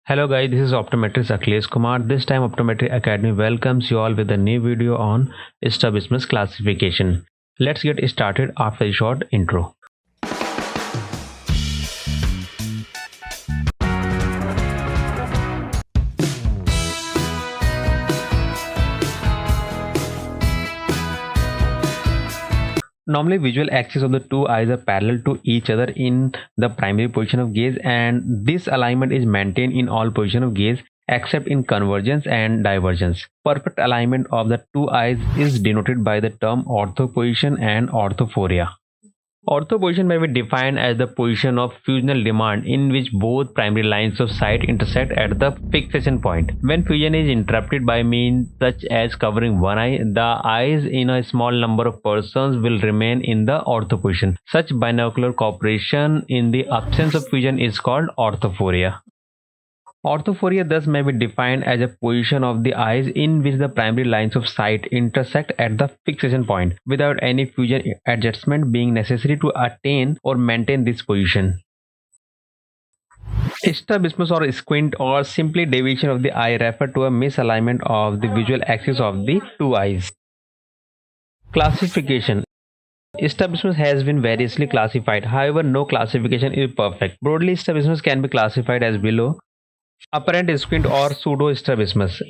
Hello guys, this is Optometry Akhilesh Kumar. This time Optometry Academy welcomes you all with a new video on Strabismus classification. Let's get started after a short intro. Normally, visual axes of the two eyes are parallel to each other in the primary position of gaze, and this alignment is maintained in all positions of gaze except in convergence and divergence. Perfect alignment of the two eyes is denoted by the term orthoposition and orthophoria. Orthoposition may be defined as the position of fusional demand in which both primary lines of sight intersect at the fixation point. When fusion is interrupted by means such as covering one eye, the eyes in a small number of persons will remain in the orthoposition. Such binocular cooperation in the absence of fusion is called orthophoria. Orthophoria thus may be defined as a position of the eyes in which the primary lines of sight intersect at the fixation point, without any fusion adjustment being necessary to attain or maintain this position. Strabismus or squint, or simply deviation of the eye, refer to a misalignment of the visual axis of the two eyes. Classification. Strabismus has been variously classified. However, no classification is perfect. Broadly, strabismus can be classified as below: apparent squint or pseudo strabismus,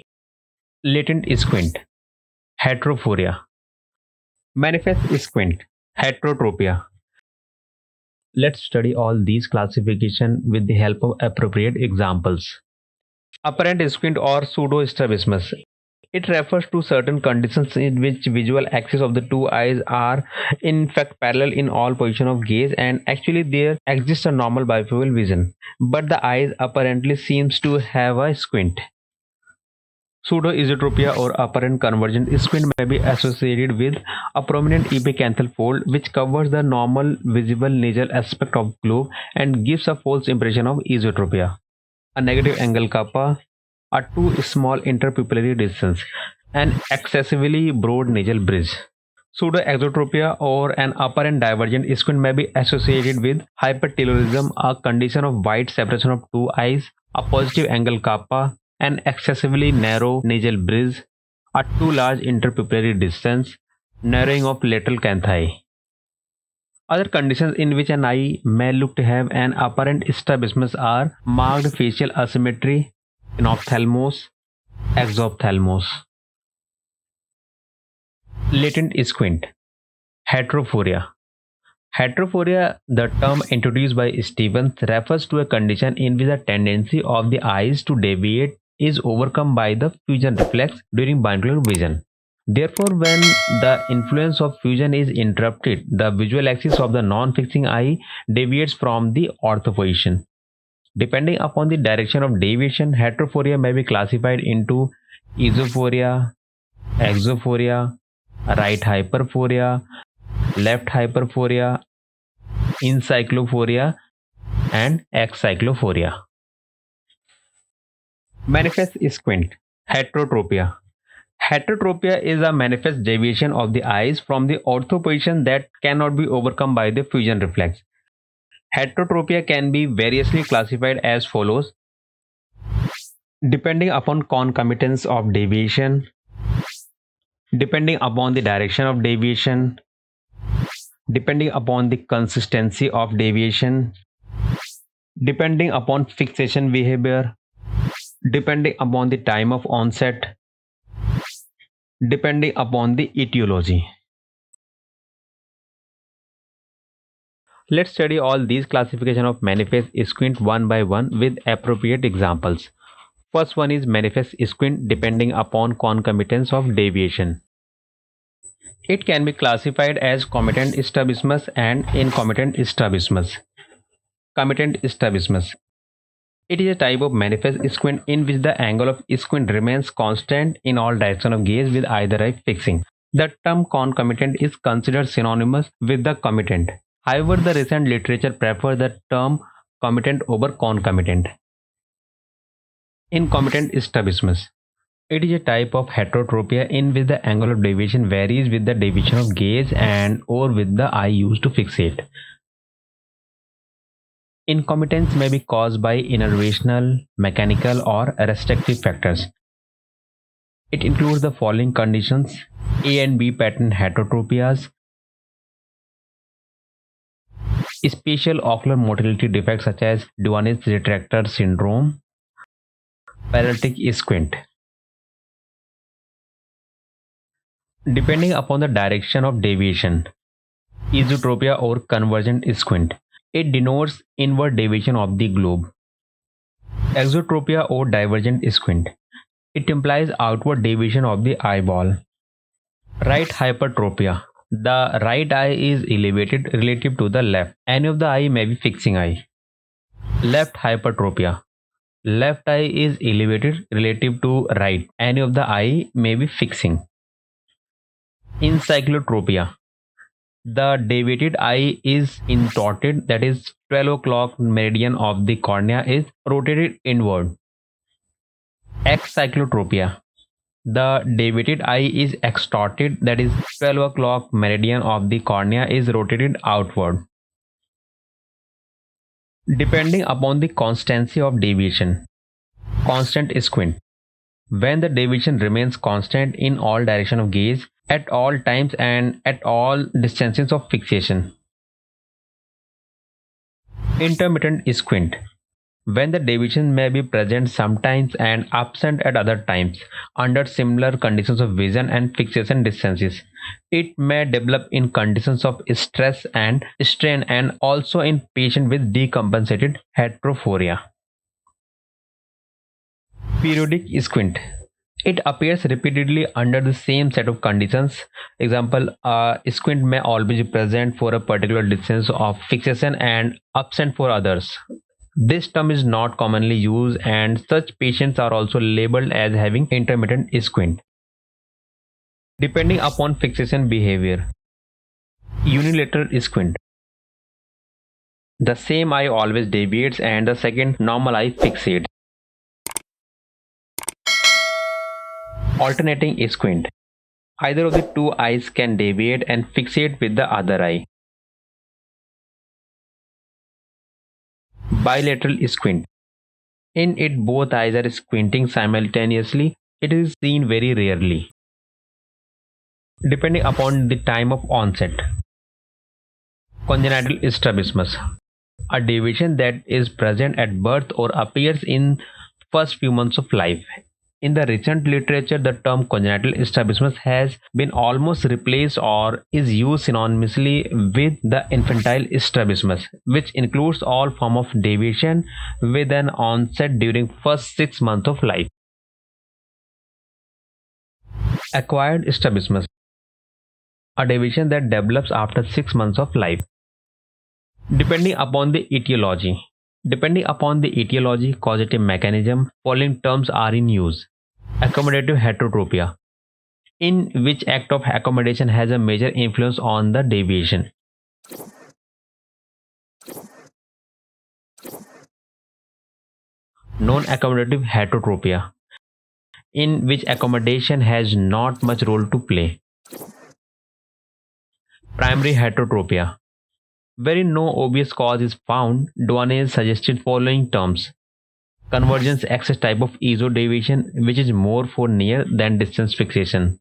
latent squint, heterophoria, manifest squint, heterotropia. Let's study all these classification with the help of appropriate examples. Apparent squint or pseudo strabismus. It refers to certain conditions in which visual axes of the two eyes are in fact parallel in all positions of gaze, and actually there exists a normal bifocal vision, but the eyes apparently seems to have a squint. Pseudo esotropia or apparent convergent squint may be associated with a prominent epicanthal fold which covers the normal visible nasal aspect of globe and gives a false impression of esotropia. A negative angle kappa, a too small interpupillary distance, an excessively broad nasal bridge. Pseudo exotropia or an apparent divergent squint may be associated with hypertelorism, a condition of wide separation of two eyes, a positive angle kappa, an excessively narrow nasal bridge, a too large interpupillary distance, narrowing of lateral canthi. Other conditions in which an eye may look to have an apparent strabismus are marked facial asymmetry, ophthalmos, exophthalmos. Latent squint, heterophoria. Heterophoria, the term introduced by Stevens, refers to a condition in which the tendency of the eyes to deviate is overcome by the fusion reflex during binocular vision. Therefore, when the influence of fusion is interrupted, the visual axis of the non-fixing eye deviates from the orthoposition. Depending upon the direction of deviation, heterophoria may be classified into esophoria, exophoria, right hyperphoria, left hyperphoria, encyclophoria, and excyclophoria. Manifest squint, heterotropia. Heterotropia is a manifest deviation of the eyes from the orthoposition that cannot be overcome by the fusion reflex. Heterotropia can be variously classified as follows: depending upon concomitance of deviation, depending upon the direction of deviation, depending upon the consistency of deviation, depending upon fixation behavior, depending upon the time of onset, depending upon the etiology. Let's study all these classification of manifest squint one by one with appropriate examples. First one is manifest squint depending upon concomitance of deviation. It can be classified as comitant strabismus and incomitant strabismus. Comitant strabismus. It is a type of manifest squint in which the angle of squint remains constant in all directions of gaze with either eye fixing. The term concomitant is considered synonymous with the comitant. However, the recent literature prefers the term comitant over concomitant. Incomitant strabismus. It is a type of heterotropia in which the angle of deviation varies with the deviation of gaze and or with the eye used to fixate. Incompetence may be caused by innervational, mechanical, or restrictive factors. It includes the following conditions: A and B pattern heterotropias, spatial ocular motility defects such as Duane's retractor syndrome, paralytic squint. Depending upon the direction of deviation, esotropia or convergent squint. It denotes inward deviation of the globe. Exotropia or divergent squint. It implies outward deviation of the eyeball. Right hypertropia. The right eye is elevated relative to the left. Any of the eye may be fixing eye. Left hypertropia. Left eye is elevated relative to right. Any of the eye may be fixing. Encyclotropia. The deviated eye is intorted, that is 12 o'clock meridian of the cornea is rotated inward. Excyclotropia. The deviated eye is extorted, that is 12 o'clock meridian of the cornea is rotated outward. Depending upon the constancy of deviation. Constant squint. When the deviation remains constant in all direction of gaze, at all times and at all distances of fixation. Intermittent squint. When the deviation may be present sometimes and absent at other times under similar conditions of vision and fixation distances. It may develop in conditions of stress and strain and also in patients with decompensated heterophoria. Periodic squint. It appears repeatedly under the same set of conditions. Example, a squint may always be present for a particular distance of fixation and absent for others. This term is not commonly used and such patients are also labeled as having intermittent squint. Depending upon fixation behavior. Unilateral squint. The same eye always deviates and the second normal eye fixates. Alternating squint. Either of the two eyes can deviate and fixate with the other eye. Bilateral squint. In it, both eyes are squinting simultaneously. It is seen very rarely. Depending upon the time of onset. Congenital strabismus. A deviation that is present at birth or appears in first few months of life. In the recent literature, the term congenital strabismus has been almost replaced or is used synonymously with the infantile strabismus, which includes all form of deviation with an onset during first 6 months of life. Acquired strabismus. A deviation that develops after 6 months of life. Depending upon the etiology. Depending upon the etiology, causative mechanism, following terms are in use. Accommodative heterotropia, in which act of accommodation has a major influence on the deviation. Non-accommodative heterotropia, in which accommodation has not much role to play. Primary heterotropia, wherein no obvious cause is found. Duane suggested following terms: convergence axis type of ESO deviation, which is more for near than distance fixation.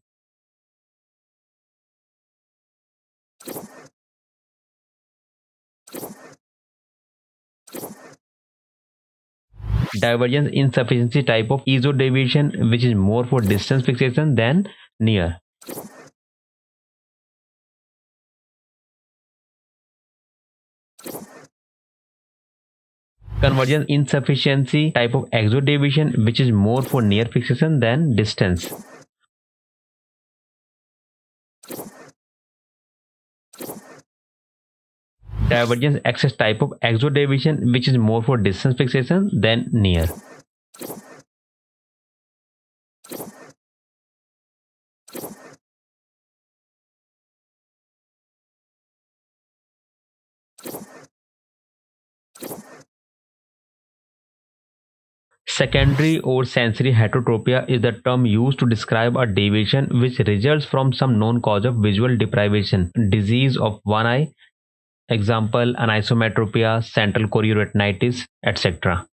Divergence insufficiency type of ESO deviation, which is more for distance fixation than near. Convergence insufficiency type of exodeviation, which is more for near fixation than distance. Divergence axis type of exodeviation, which is more for distance fixation than near. Secondary or sensory heterotropia is the term used to describe a deviation which results from some known cause of visual deprivation, disease of one eye, Example, anisometropia, central chorioretinitis, etc.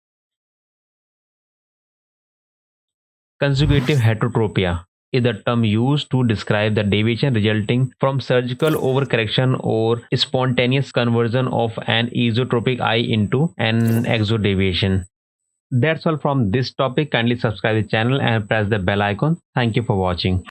Consecutive heterotropia is the term used to describe the deviation resulting from surgical overcorrection or spontaneous conversion of an esotropic eye into an exodeviation. That's all from this topic. Kindly subscribe the channel and press the bell icon. Thank you for watching.